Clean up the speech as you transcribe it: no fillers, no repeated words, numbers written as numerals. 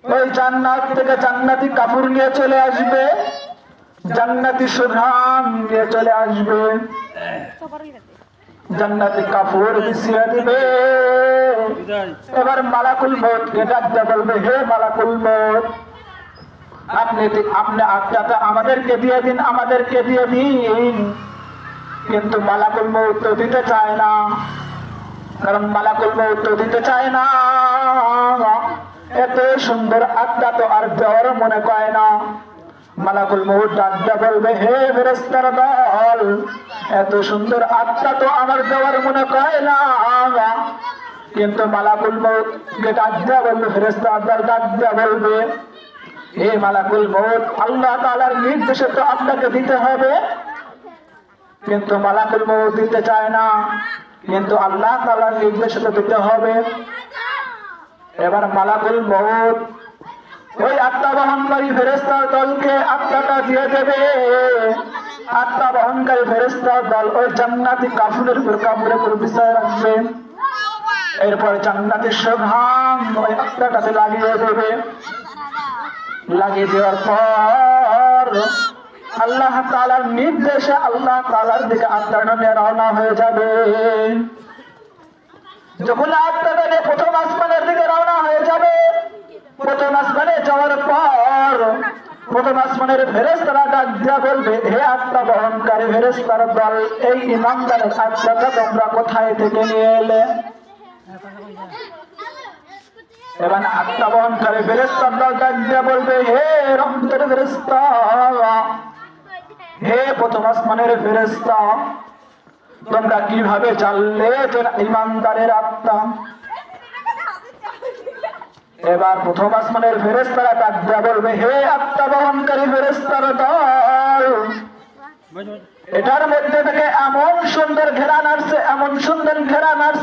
ওই জান্নাত থেকে জান্নাতি কাপড় নিয়ে চলে আসবে, জান্নাতি সুঘ্রাণ নিয়ে চলে আসবে, জান্নাতি কাপড় বিছিয়ে দিবে। এবার মালাকুল মউতকে ডাকতে বলবে, হে মালাকুল মউত, আপনি আত্মাটা আমাদেরকে দিয়ে দিন, আমাদেরকে দিয়ে দিন। কিন্তু মালাকুল মউত তো দিতে চায় না, কারণ মালাকুল মউত তো দিতে চায় না। এত সুন্দর আত্মা তো আর দেওয়ার মনে করে না। মালাকুল মউত ডাকতে বলবে, হে ফেরেশতার দল, এত সুন্দর আত্মা তো আমার দেওয়ার মনে করে না। কিন্তু মালাকুল মউতকে ডাকতে বলবে, ফেরেশতার দল ডাকতে বলবে, হে মালাকুল মউত, আল্লাহ তাআলার নির্দেশে তো আপনাকে দিতে হবে। কিন্তু মালাকুল মউত দিতে চায় না, কিন্তু আল্লাহ তাআলার নির্দেশে তো দিতে হবে। এবার মালাকুল মউত ওই আত্মা বহনকারী ফেরেশতার দলকে আত্মাটা দিয়ে দেবে। আত্মা বহনকারী ফেরেশতার দল ওই জান্নাতি কাপড়ের উপর বিছায় রাখবে। এরপর জান্নাতের সুঘ্রাণ ওই আত্মাটাতে লাগিয়ে দেবে। লাগিয়ে দেওয়ার পর আল্লাহ তাআলার নির্দেশে আল্লাহ তাআলার দিকে আত্মাটা নিয়ে রওনা হয়ে যাবে। যখন আত্মাটা নিয়ে প্রথম আসমানের দিকে রওনা হয়ে যাবে, প্রথম আসমানে যাওয়ার পর প্রথম আসমানের ফেরেশতারা ডাক দিয়া বলবে, হে আত্মা বহনকারী ফেরেশতার দল, এই ইমানদারের আত্মাটা তোমরা কোথায় থেকে নিয়ে এলে? এবার আত্মা বহনকারী ফেরেশতার দল ডাক দিয়া বলবে, হে রহমতের ফেরেশতা, হে প্রথম আসমানের ফেরেশতা, তোমরা কিভাবে জানলে যে ইমানদারের আত্মা? এবার প্রথম আসমানের ফেরেশতারা ডাক দিয়া বলবে, হে আত্মা বহনকারী ফেরেশতার দল, এটার মধ্যে থেকে এমন সুন্দর ঘেরান আসছে, এমন সুন্দর ঘেরান আসছে